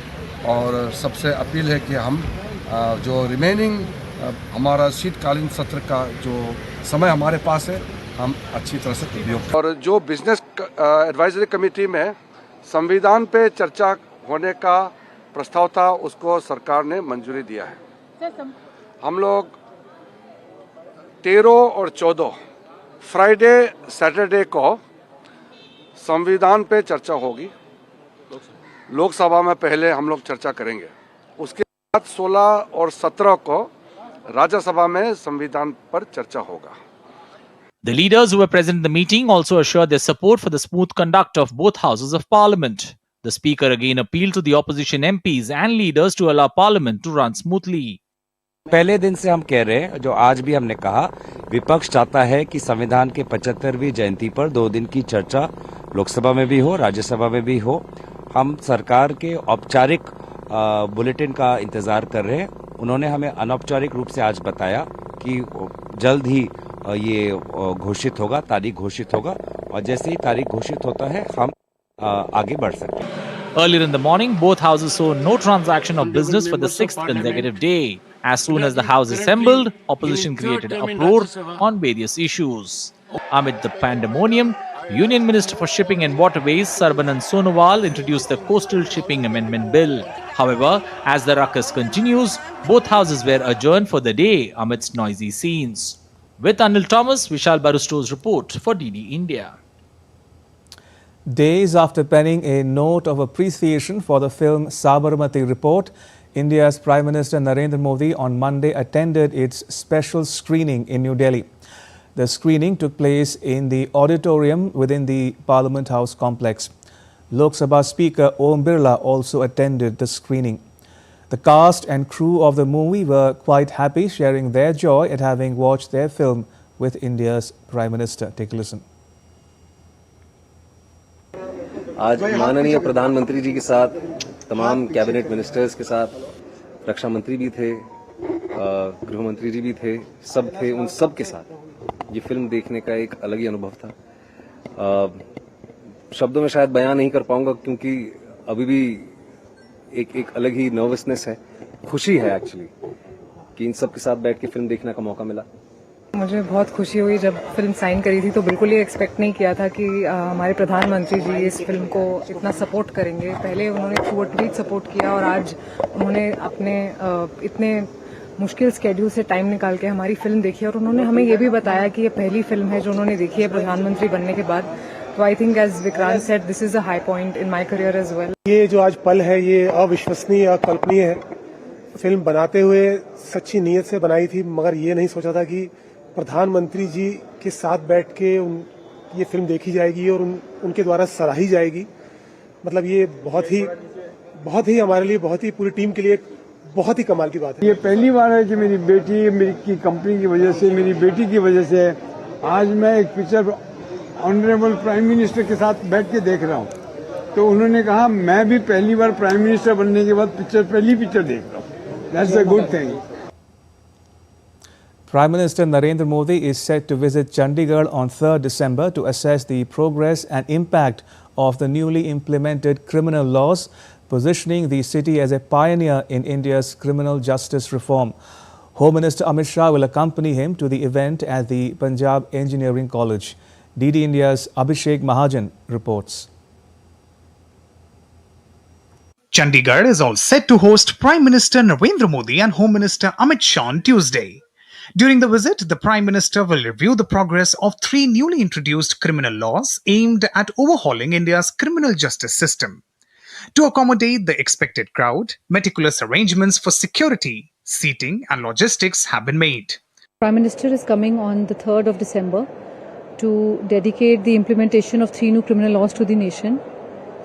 [SPEAKER 22] और सबसे अपील है कि हम जो रिमेनिंग हमारा शीतकालीन सत्र का जो समय हमारे पास है, हम अच्छी तरह से उपयोग। और जो बिजनेस एडवाइजरी कमेटी में संविधान पे चर्चा होने का प्रस्ताव था, उसको सरकार ने मंजूरी दिया है। हम लोग 13 और 14 फ्राइडे सैटरडे को संविधान पे चर्चा होगी। लोकसभा में पहले हम लोग चर्चा करेंगे, उसके बाद 16 और 17 को राज्यसभा में संविधान पर चर्चा होगा।
[SPEAKER 21] The leaders who were present in the meeting also assured their support for the smooth conduct of both houses of Parliament. The Speaker again appealed to the opposition MPs and leaders to allow Parliament to run smoothly.
[SPEAKER 23] पहले दिन से हम कह रहे हैं, जो आज भी हमने कहा, विपक्ष चाहता है कि संविधान के 75वीं जयंती पर 2 दिन की चर्चा लोकसभा में भी हो, राज्यसभा में भी हो। हम सरकार के औपचारिक बुलेटिन का इंतजार कर रहे हैं। उन्होंने हमें अनौपचारिक रूप से आज बताया कि जल्द ही ये घोषित होगा, तारीख घोषित होगा, और जैसे ही तारीख घोषित होता है हम आगे बढ़ सकते हैं।
[SPEAKER 21] Earlier in the morning, both houses saw no transaction of business for the 6th consecutive day. As soon as the house assembled, opposition created uproar on various issues. Amid the pandemonium, Union Minister for Shipping and Waterways Sarbanand Sonowal introduced the Coastal Shipping Amendment Bill. However, as the ruckus continues, both houses were adjourned for the day amidst noisy scenes. With Anil Thomas, Vishal Barusto's report for DD India.
[SPEAKER 1] Days after penning a note of appreciation for the film Sabarmati Report, India's Prime Minister Narendra Modi on Monday attended its special screening in New Delhi. The screening took place in the auditorium within the Parliament House complex. Lok Sabha Speaker Om Birla also attended the screening. The cast and crew of the movie were quite happy, sharing their joy at having watched their film with India's Prime Minister. Take a listen.
[SPEAKER 24] आज माननीय प्रधानमंत्री जी के साथ, तमाम cabinet ministers के साथ, रक्षा मंत्री भी थे, गृह मंत्री जी भी थे, सब थे, उन सब के साथ ये फिल्म देखने का एक अलग ही अनुभव था। शब्दों में शायद बयान नहीं कर पाऊंगा, क्योंकि अभी भी एक अलग ही नर्वसनेस है, खुशी है एक्चुअली कि इन सब के साथ बैठ के फिल्म देखने का मौका मिला।
[SPEAKER 25] मुझे बहुत खुशी हुई जब फिल्म साइन करी थी, तो बिल्कुल ये एक्सपेक्ट नहीं किया था कि हमारे प्रधानमंत्री जी इस फिल्म को इतना सपोर्ट करेंगे। पहले उन्होंने थ्रू ट्वीट सपोर्ट किया, और आज उन्होंने अपने इतने मुश्किल स्केड्यूल से टाइम निकाल के हमारी फिल्म देखी, और उन्होंने हमें ये भी बताया कि ये पहली फिल्म है जो उन्होंने देखी है प्रधानमंत्री बनने के बाद। तो I think as Vikrant said, this is a high point in my career as well.
[SPEAKER 26] ये जो आज पल है, ये अविश्वसनीय, अकल्पनीय है। फिल्म बनाते हुए सच्ची नीयत से बनाई थी, मगर ये नहीं सोचा था कि प्रधानमंत्री जी के साथ बैठ के ये फिल्म देखी जाएगी और उनके द्वारा सराही जाएगी। मतलब ये बहुत ही हमारे लिए, बहुत ही पूरी टीम के लिए बहुत ही कमाल की बात है।
[SPEAKER 27] ये पहली बार है कि मेरी बेटी, मेरी कंपनी की वजह से, मेरी बेटी की वजह से आज मैं एक पिक्चर ऑनरेबल प्राइम मिनिस्टर के साथ बैठ के देख रहा हूँ। तो उन्होंने कहा मैं भी पहली बार प्राइम मिनिस्टर बनने के बाद पहली पिक्चर देख रहा हूँ। That's a good thing.
[SPEAKER 1] Prime Minister Narendra Modi is set to visit Chandigarh on 3rd December to assess the progress and impact of the newly implemented criminal laws, positioning the city as a pioneer in India's criminal justice reform. Home Minister Amit Shah will accompany him to the event at the Punjab Engineering College. DD India's Abhishek Mahajan reports.
[SPEAKER 10] Chandigarh is all set to host Prime Minister Narendra Modi and Home Minister Amit Shah on Tuesday. During the visit, the Prime Minister will review the progress of 3 newly introduced criminal laws aimed at overhauling India's criminal justice system. To accommodate the expected crowd, meticulous arrangements for security, seating and logistics have been made.
[SPEAKER 25] Prime Minister is coming on the 3rd of December to dedicate the implementation of 3 new criminal laws to the nation.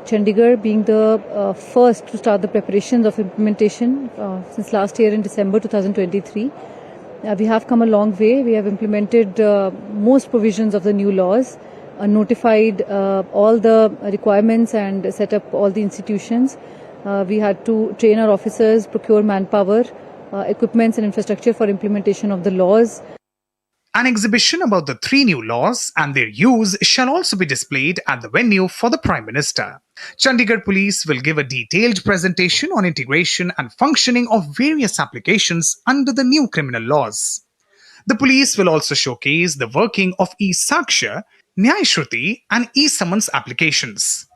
[SPEAKER 25] Chandigarh being the first to start the preparations of implementation since last year in December 2023. We have come a long way. We have implemented most provisions of the new laws, notified all the requirements and set up all the institutions. We had to train our officers, procure manpower, equipments and infrastructure for implementation of the laws.
[SPEAKER 10] An exhibition about the 3 new laws and their use shall also be displayed at the venue for the Prime Minister. Chandigarh Police will give a detailed presentation on integration and functioning of various applications under the new criminal laws. The police will also showcase the working of e-Saksha, Nyay Shruti and e-Summons applications.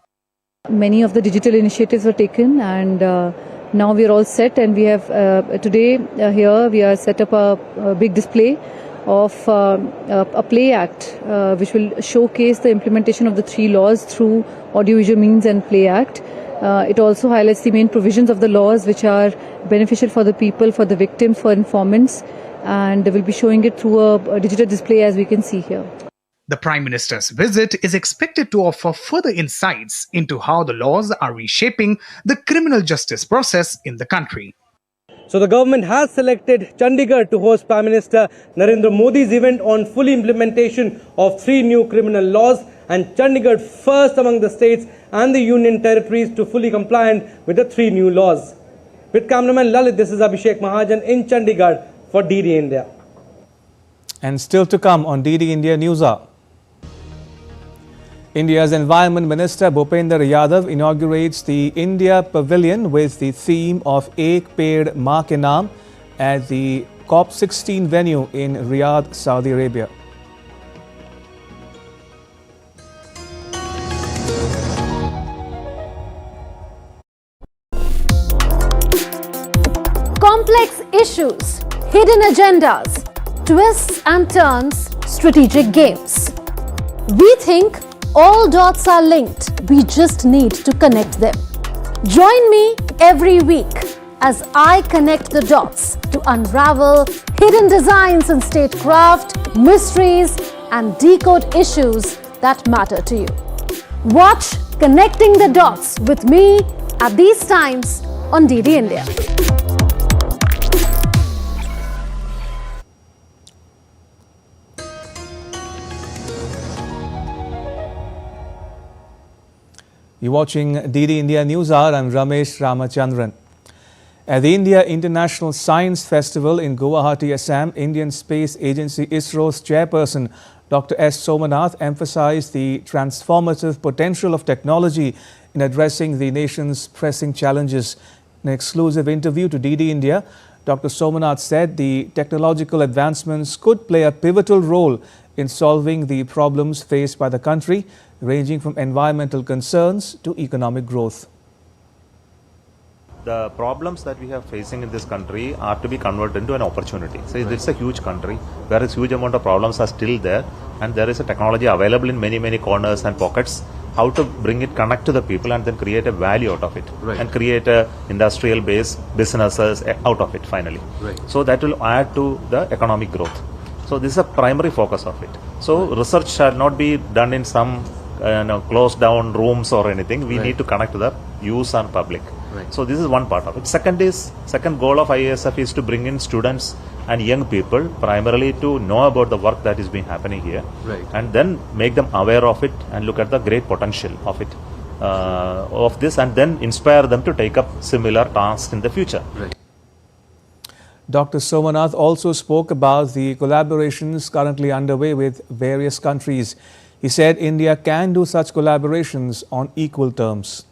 [SPEAKER 25] Many of the digital initiatives were taken and now we are all set, and we have today here we are set up a big display of a play act which will showcase the implementation of the 3 laws through audiovisual means and play act. It also highlights the main provisions of the laws which are beneficial for the people, for the victims, for informants, and they will be showing it through a digital display as we can see here.
[SPEAKER 10] The Prime Minister's visit is expected to offer further insights into how the laws are reshaping the criminal justice process in the country.
[SPEAKER 3] So the government has selected Chandigarh to host Prime Minister Narendra Modi's event on full implementation of 3 new criminal laws, and Chandigarh first among the states and the union territories to fully compliant with the 3 new laws. With cameraman Lalit, this is Abhishek Mahajan in Chandigarh for DD India.
[SPEAKER 1] And still to come on DD India News Hour. India's Environment Minister Bhupender Yadav inaugurates the India Pavilion with the theme of Ek Ped Maa Ke Naam at the COP16 venue in Riyadh, Saudi Arabia.
[SPEAKER 4] Complex issues, hidden agendas, twists and turns, strategic games. We think all dots are linked. We just need to connect them. Join me every week as I connect the dots to unravel hidden designs in statecraft, mysteries, and decode issues that matter to you. Watch Connecting the Dots with me at these times on DD India.
[SPEAKER 1] You're watching DD India News Hour. I'm Ramesh Ramachandran. At the India International Science Festival in Guwahati, Assam, Indian Space Agency ISRO's chairperson Dr. S. Somanath emphasized the transformative potential of technology in addressing the nation's pressing challenges. In an exclusive interview to DD India, Dr. Somanath said the technological advancements could play a pivotal role in solving the problems faced by the country, ranging from environmental concerns to economic growth.
[SPEAKER 5] The problems that we are facing in this country are to be converted into an opportunity. So it's a huge country where a huge amount of problems are still there, and there is a technology available in many corners and pockets. How to bring it, connect to the people, and then create a value out of it, and create a industrial base, businesses out of it finally. So that will add to the economic growth. So this is a primary focus of it. So research shall not be done in some closed down rooms or anything. We need to connect to the use and public. So this is one part of it. Second goal of IASF is to bring in students and young people primarily to know about the work that is being happening here, and then make them aware of it and look at the great potential of it, of this, and then inspire them to take up similar tasks in the future.
[SPEAKER 1] Dr. Somanath also spoke about the collaborations currently underway with various countries. He said India can do such collaborations on equal terms.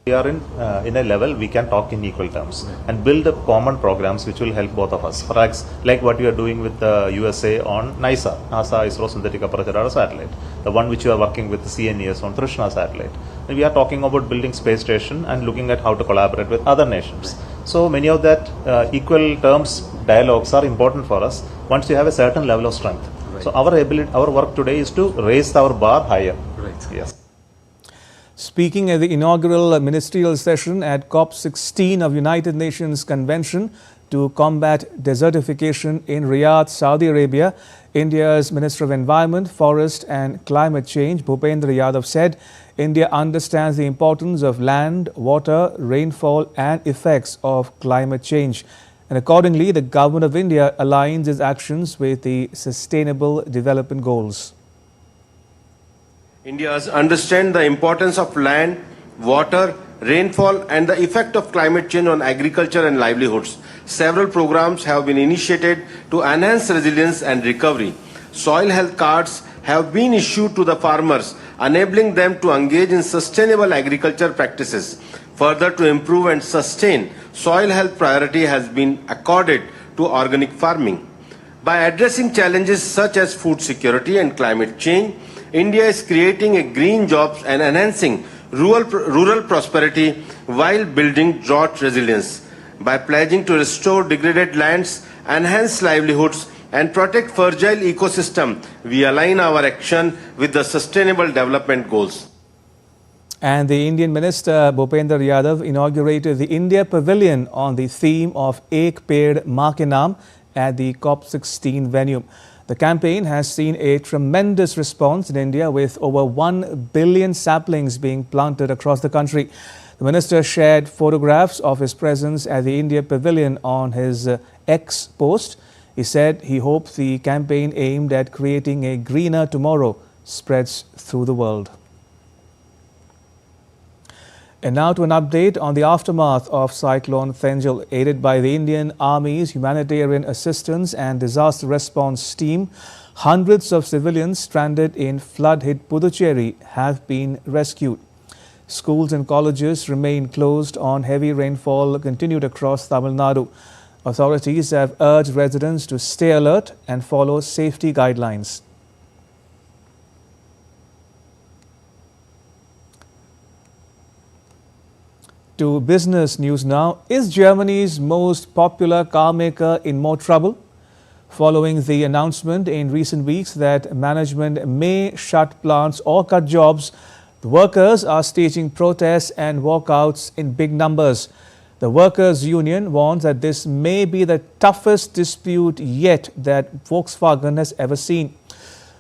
[SPEAKER 5] We are in a level we can talk in equal terms and build up common programs which will help both of us. For example, like what you are doing with the USA on NASA, ISRO Synthetic Aperture Radar Satellite, the one which you are working with the CNES on Trishna Satellite. And we are talking about building space station and looking at how to collaborate with other nations. So many of that equal terms dialogues are important for us once you have a certain level of strength. So our work today is to raise our bar higher. Yes.
[SPEAKER 1] Speaking at the inaugural ministerial session at COP16 of United Nations Convention to combat desertification in Riyadh, Saudi Arabia, India's Minister of Environment, Forest and Climate Change, Bhupendra Yadav, said India understands the importance of land, water, rainfall and effects of climate change. And accordingly, the Government of India aligns its actions with the Sustainable Development Goals.
[SPEAKER 6] India understands the importance of land, water, rainfall and the effect of climate change on agriculture and livelihoods. Several programs have been initiated to enhance resilience and recovery. Soil health cards have been issued to the farmers, enabling them to engage in sustainable agriculture practices. Further, to improve and sustain, soil health priority has been accorded to organic farming. By addressing challenges such as food security and climate change, India is creating a green jobs and enhancing rural prosperity while building drought resilience. By pledging to restore degraded lands, enhance livelihoods and protect fragile ecosystem, we align our action with the Sustainable Development Goals.
[SPEAKER 1] And the Indian Minister Bhupendra Yadav inaugurated the India Pavilion on the theme of Ek Ped Maa Ke Naam at the COP16 venue. The campaign has seen a tremendous response in India with over 1 billion saplings being planted across the country. The minister shared photographs of his presence at the India Pavilion on his X post. He said he hopes the campaign aimed at creating a greener tomorrow spreads through the world. And now to an update on the aftermath of Cyclone Thenjal. Aided by the Indian Army's Humanitarian Assistance and Disaster Response Team, hundreds of civilians stranded in flood-hit Puducherry have been rescued. Schools and colleges remain closed on heavy rainfall continued across Tamil Nadu. Authorities have urged residents to stay alert and follow safety guidelines. To business news now. Is Germany's most popular car maker in more trouble? Following the announcement in recent weeks that management may shut plants or cut jobs, the workers are staging protests and walkouts in big numbers. The workers' union warns that this may be the toughest dispute yet that Volkswagen has ever seen.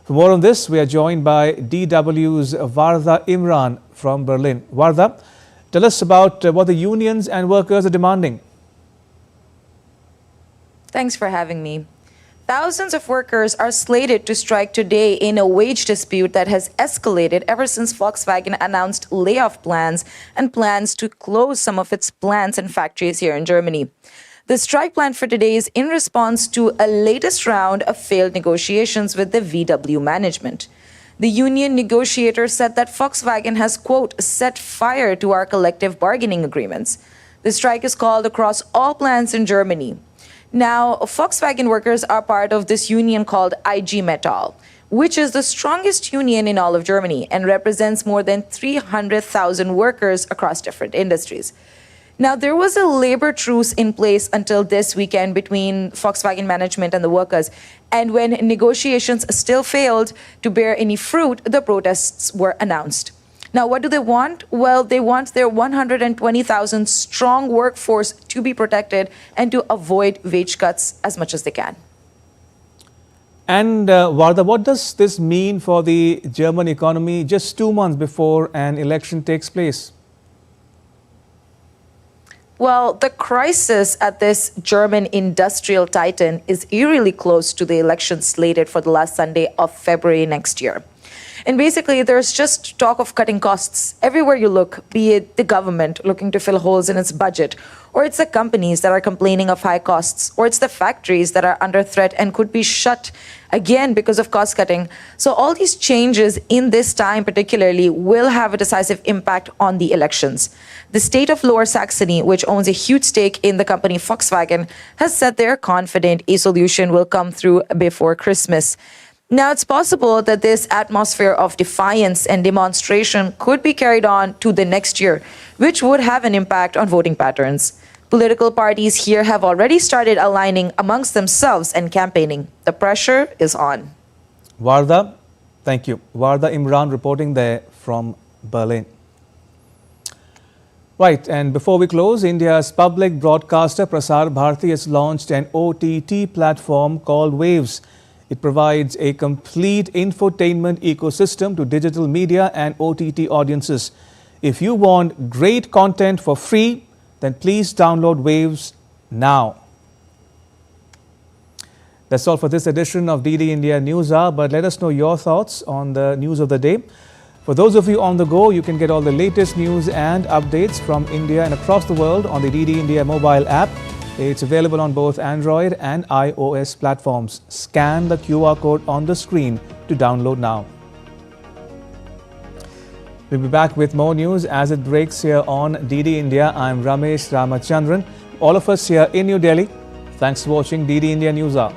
[SPEAKER 1] For more on this, we are joined by DW's Vardha Imran from Berlin. Vardha, tell us about what the unions and workers are demanding.
[SPEAKER 7] Thanks for having me. Thousands of workers are slated to strike today in a wage dispute that has escalated ever since Volkswagen announced layoff plans and plans to close some of its plants and factories here in Germany. The strike plan for today is in response to a latest round of failed negotiations with the VW management. The union negotiator said that Volkswagen has, quote, set fire to our collective bargaining agreements. The strike is called across all plants in Germany. Now, Volkswagen workers are part of this union called IG Metall, which is the strongest union in all of Germany and represents more than 300,000 workers across different industries. Now, there was a labor truce in place until this weekend between Volkswagen management and the workers. And when negotiations still failed to bear any fruit, the protests were announced. Now, what do they want? Well, they want their 120,000 strong workforce to be protected and to avoid wage cuts as much as they can.
[SPEAKER 1] And Vardha, what does this mean for the German economy just 2 months before an election takes place?
[SPEAKER 7] Well, the crisis at this German industrial titan is eerily close to the election slated for the last Sunday of February next year. And basically, there's just talk of cutting costs everywhere you look, be it the government looking to fill holes in its budget, or it's the companies that are complaining of high costs, or it's the factories that are under threat and could be shut again because of cost cutting. So all these changes in this time particularly will have a decisive impact on the elections. The state of Lower Saxony, which owns a huge stake in the company Volkswagen, has said they're confident a solution will come through before Christmas. Now, it's possible that this atmosphere of defiance and demonstration could be carried on to the next year, which would have an impact on voting patterns. Political parties here have already started aligning amongst themselves and campaigning. The pressure is on.
[SPEAKER 1] Varda, thank you. Varda Imran reporting there from Berlin. Right, and before we close, India's public broadcaster Prasar Bharati has launched an OTT platform called Waves. It provides a complete infotainment ecosystem to digital media and OTT audiences. If you want great content for free, then please download Waves now. That's all for this edition of DD India News Hour, but let us know your thoughts on the news of the day. For those of you on the go, you can get all the latest news and updates from India and across the world on the DD India mobile app. It's available on both Android and iOS platforms. Scan the QR code on the screen to download now. We'll be back with more news as it breaks here on DD India. I'm Ramesh Ramachandran. All of us here in New Delhi. Thanks for watching DD India News Hour.